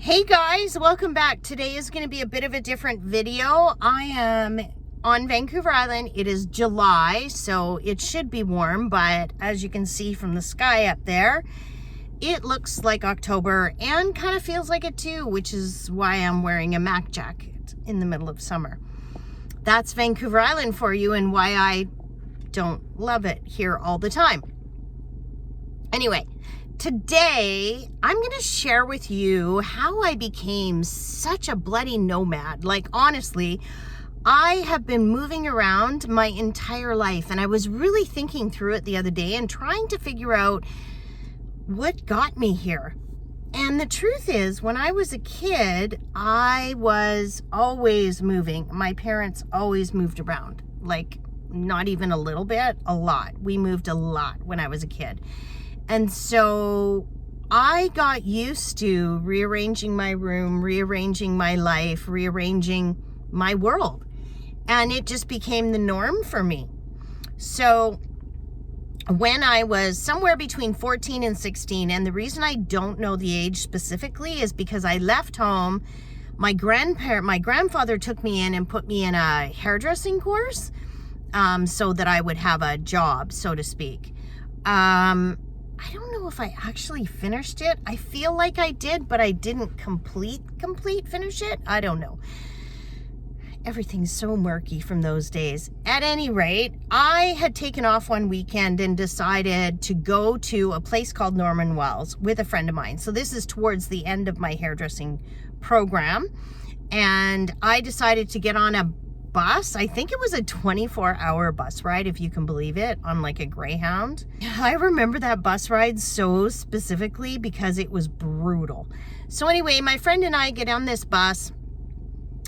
Hey guys, welcome back. Today is going to be a bit of a different video. I am on Vancouver Island. It is July, so it should be warm, but as you can see from the sky up there, it looks like October and kind of feels like it too, which is why I'm wearing a Mac jacket in the middle of summer. That's Vancouver Island for you and why I don't love it here all the time. Anyway, today, I'm going to share with you how I became such a bloody nomad. Like, honestly, I have been moving around my entire life, and I was really thinking through it the other day and trying to figure out what got me here. And the truth is, when I was a kid, I was always moving. My parents always moved around, like not even a little bit, a lot. We moved a lot when I was a kid. And so I got used to rearranging my room, rearranging my life, rearranging my world. And it just became the norm for me. So when I was somewhere between 14 and 16, and the reason I don't know the age specifically is because I left home. My grandfather took me in and put me in a hairdressing course so that I would have a job, so to speak. I don't know if I actually finished it. I feel like I did, but I didn't complete finish it. I don't know. Everything's so murky from those days. At any rate, I had taken off one weekend and decided to go to a place called Norman Wells with a friend of mine. So this is towards the end of my hairdressing program. And I decided to get on a bus. I think it was a 24-hour bus ride, if you can believe it, on like a Greyhound. I remember that bus ride so specifically because it was brutal. So anyway, my friend and I get on this bus.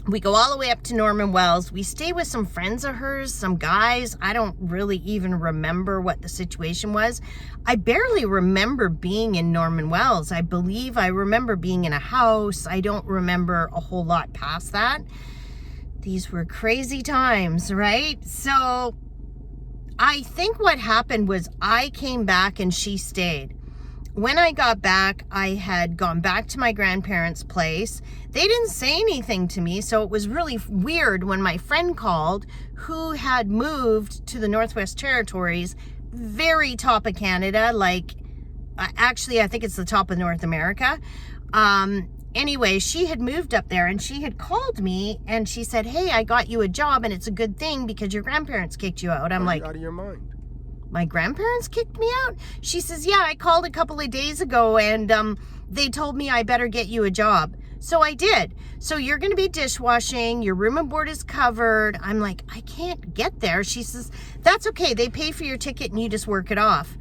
We go all the way up to Norman Wells. We stay with some friends of hers, some guys. I don't really even remember what the situation was. I barely remember being in Norman Wells. I believe I remember being in a house. I don't remember a whole lot past that. These were crazy times, right? So I think what happened was I came back and she stayed. When I got back, I had gone back to my grandparents' place. They didn't say anything to me, so it was really weird when my friend called, who had moved to the Northwest Territories, very top of Canada, like, actually, I think it's the top of North America. Anyway, she had moved up there and she had called me and she said, "Hey, I got you a job and it's a good thing because your grandparents kicked you out." I'm like, out of your mind. My grandparents kicked me out? She says, "Yeah, I called a couple of days ago and they told me I better get you a job." So I did. "So you're going to be dishwashing. Your room and board is covered." I'm like, "I can't get there." She says, "That's okay. They pay for your ticket and you just work it off."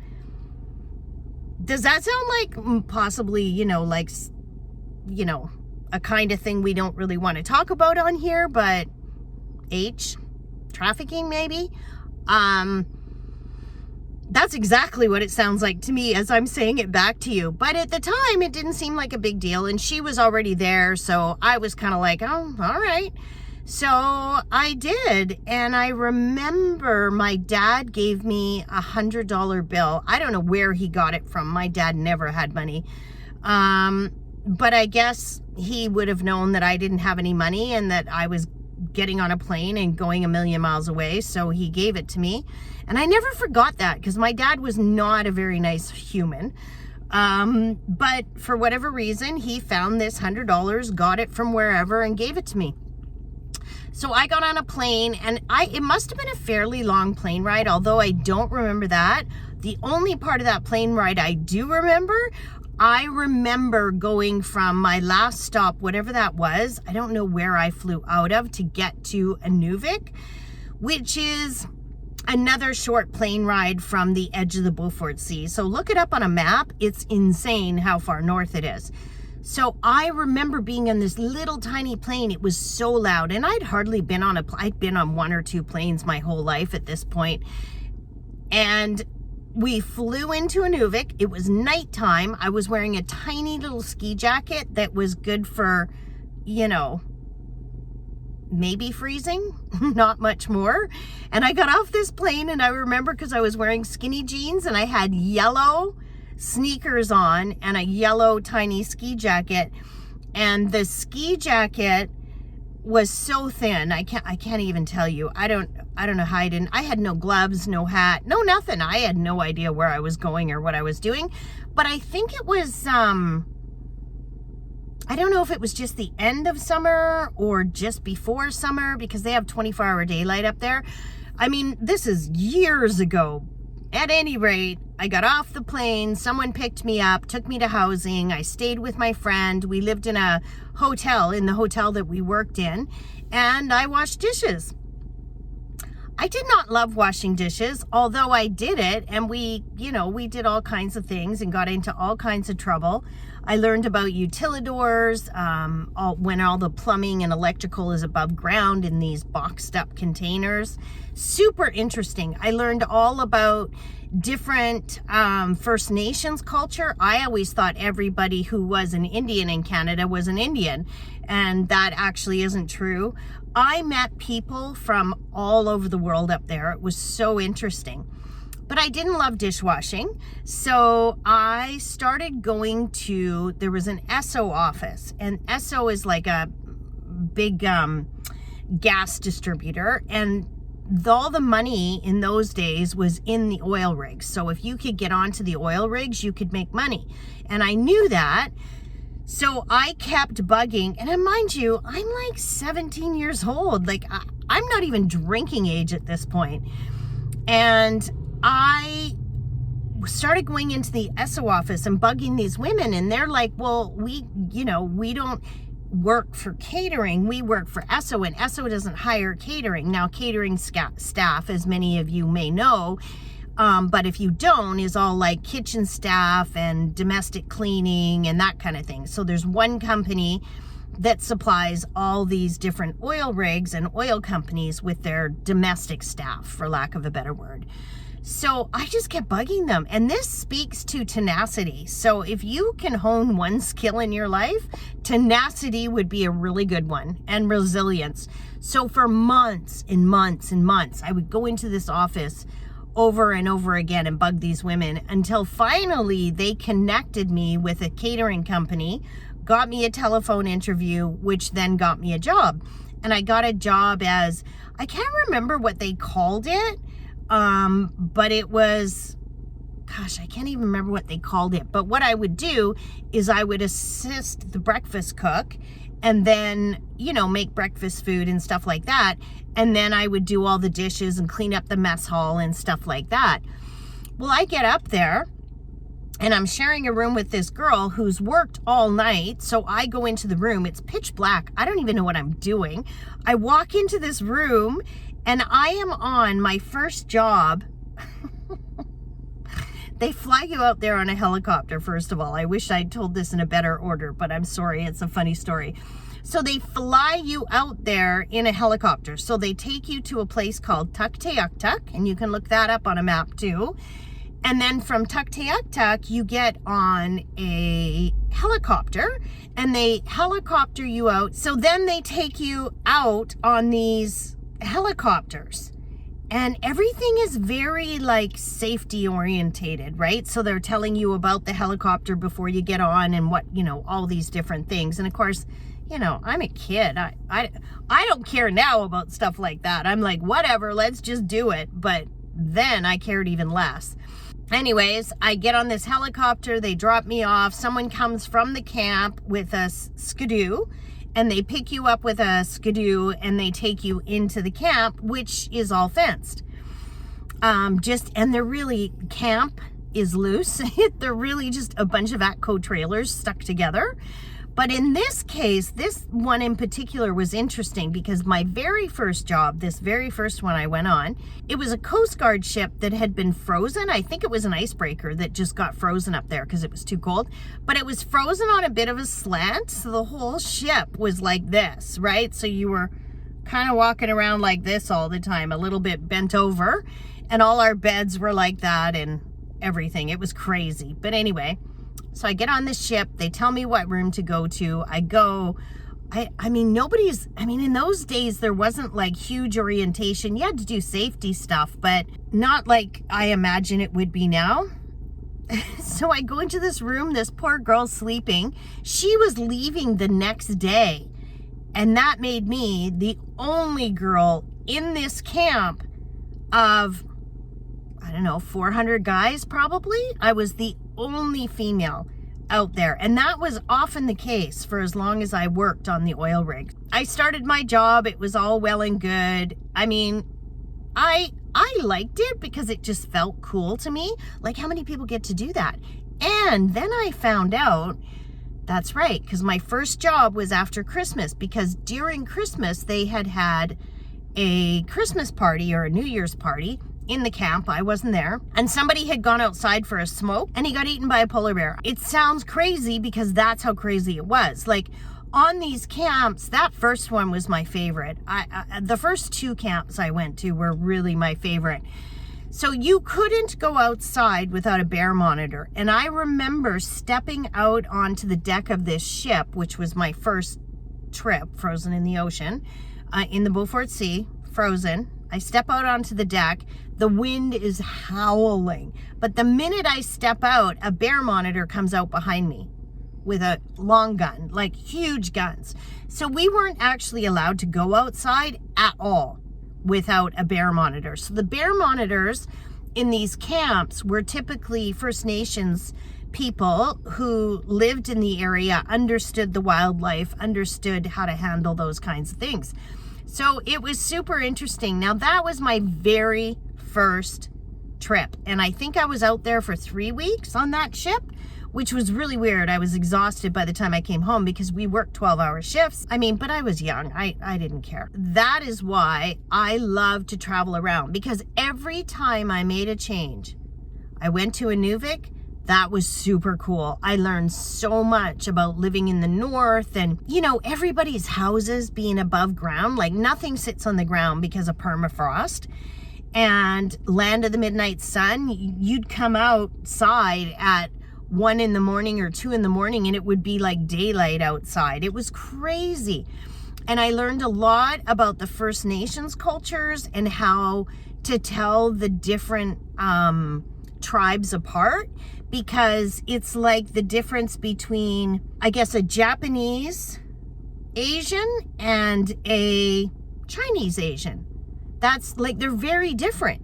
Does that sound like possibly, a kind of thing we don't really want to talk about on here, but trafficking maybe? That's exactly what it sounds like to me as I'm saying it back to you. But at the time, it didn't seem like a big deal, and she was already there, so I was kind of like, oh, all right. So I did, and I remember my dad gave me $100 bill. I don't know where he got it from. My dad never had money. But I guess he would have known that I didn't have any money and that I was getting on a plane and going a million miles away. So he gave it to me. And I never forgot that because my dad was not a very nice human. But for whatever reason, he found this $100, got it from wherever and gave it to me. So I got on a plane and it must have been a fairly long plane ride, although I don't remember that. The only part of that plane ride I do remember, I remember going from my last stop, whatever that was, I don't know where I flew out of, to get to Inuvik, which is another short plane ride from the edge of the Beaufort Sea. So look it up on a map. It's insane how far north it is. So I remember being on this little tiny plane. It was so loud, and I'd hardly been on I'd been on one or two planes my whole life at this point. And we flew into Inuvik. It was nighttime. I was wearing a tiny little ski jacket that was good for, maybe freezing, not much more. And I got off this plane, and I remember because I was wearing skinny jeans and I had yellow sneakers on and a yellow tiny ski jacket. And the ski jacket was so thin. I can't even tell you. I don't know how I had no gloves, no hat, no nothing. I had no idea where I was going or what I was doing. But I think it was, I don't know if it was just the end of summer or just before summer, because they have 24-hour daylight up there. I mean, this is years ago. At any rate, I got off the plane, someone picked me up, took me to housing, I stayed with my friend, we lived in a hotel, in the hotel that we worked in, and I washed dishes. I did not love washing dishes, although I did it, and we did all kinds of things and got into all kinds of trouble. I learned about utilidors, when all the plumbing and electrical is above ground in these boxed up containers. Super interesting. I learned all about different First Nations culture. I always thought everybody who was an Indian in Canada was an Indian, and that actually isn't true. I met people from all over the world up there. It was so interesting. But I didn't love dishwashing, so I started going to, there was an Esso office, and Esso is like a big gas distributor, and all the money in those days was in the oil rigs. So if you could get onto the oil rigs, you could make money. And I knew that, so I kept bugging. And mind you, I'm like 17 years old. Like, I'm not even drinking age at this point. And I started going into the Esso office and bugging these women, and they're like, well, we don't work for catering, we work for Esso, and Esso doesn't hire catering. Now, catering staff, as many of you may know, but if you don't, is all like kitchen staff and domestic cleaning and that kind of thing. So there's one company that supplies all these different oil rigs and oil companies with their domestic staff, for lack of a better word. So I just kept bugging them. And this speaks to tenacity. So if you can hone one skill in your life, tenacity would be a really good one, and resilience. So for months and months and months, I would go into this office over and over again and bug these women until finally they connected me with a catering company, got me a telephone interview, which then got me a job. And I got a job as, I can't remember what they called it, but it was, gosh, I can't even remember what they called it. But what I would do is I would assist the breakfast cook and then, make breakfast food and stuff like that. And then I would do all the dishes and clean up the mess hall and stuff like that. Well, I get up there and I'm sharing a room with this girl who's worked all night. So I go into the room, it's pitch black. I don't even know what I'm doing. I walk into this room and I am on my first job. They fly you out there on a helicopter, first of all. I wish I'd told this in a better order, but I'm sorry, it's a funny story. So they fly you out there in a helicopter. So they take you to a place called Tuktoyaktuk, and you can look that up on a map too. And then from Tuktoyaktuk, you get on a helicopter, and they helicopter you out. So then they take you out on these helicopters. And everything is very like safety orientated, right? So they're telling you about the helicopter before you get on and what, all these different things. And of course, I'm a kid. I don't care now about stuff like that. I'm like, whatever, let's just do it. But then I cared even less. Anyways, I get on this helicopter, they drop me off. Someone comes from the camp with a skidoo, and they pick you up with a skidoo and they take you into the camp, which is all fenced. And they're really, camp is loose. They're really just a bunch of ATCO trailers stuck together. But in this case, this one in particular was interesting because my very first job, this very first one I went on, it was a Coast Guard ship that had been frozen. I think it was an icebreaker that just got frozen up there because it was too cold. But it was frozen on a bit of a slant, so the whole ship was like this, right? So you were kind of walking around like this all the time, a little bit bent over, and all our beds were like that and everything. It was crazy. But anyway, so I get on this ship, they tell me what room to go to. I go, in those days, there wasn't like huge orientation. You had to do safety stuff, but not like I imagine it would be now. So I go into this room, this poor girl's sleeping. She was leaving the next day. And that made me the only girl in this camp of, I don't know, 400 guys probably. I was the only female out there. And that was often the case for as long as I worked on the oil rig. I started my job. It was all well and good. I mean, I liked it because it just felt cool to me. Like, how many people get to do that? And then I found out, that's right, because my first job was after Christmas, because during Christmas they had a Christmas party or a New Year's party in the camp. I wasn't there. And somebody had gone outside for a smoke and he got eaten by a polar bear. It sounds crazy because that's how crazy it was. Like, on these camps, that first one was my favorite. The first 2 camps I went to were really my favorite. So you couldn't go outside without a bear monitor. And I remember stepping out onto the deck of this ship, which was my first trip, frozen in the ocean, in the Beaufort Sea, frozen. I step out onto the deck. The wind is howling. But the minute I step out, a bear monitor comes out behind me with a long gun, like huge guns. So we weren't actually allowed to go outside at all without a bear monitor. So the bear monitors in these camps were typically First Nations people who lived in the area, understood the wildlife, understood how to handle those kinds of things. So it was super interesting. Now, that was my very first trip. And I think I was out there for 3 weeks on that ship, which was really weird. I was exhausted by the time I came home because we worked 12-hour shifts. I mean, but I was young. I didn't care. That is why I love to travel around, because every time I made a change, I went to Inuvik. That was super cool. I learned so much about living in the north and, you know, everybody's houses being above ground. Like, nothing sits on the ground because of permafrost. And Land of the Midnight Sun, you'd come outside at 1 in the morning or 2 in the morning and it would be like daylight outside. It was crazy. And I learned a lot about the First Nations cultures and how to tell the different tribes apart, because it's like the difference between, I guess, a Japanese Asian and a Chinese Asian. That's like, they're very different.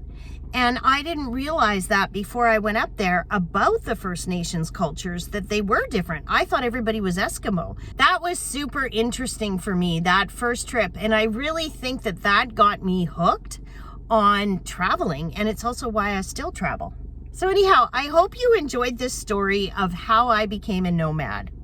And I didn't realize that before I went up there about the First Nations cultures, that they were different. I thought everybody was Eskimo. That was super interesting for me, that first trip. And I really think that that got me hooked on traveling. And it's also why I still travel. So anyhow, I hope you enjoyed this story of how I became a nomad.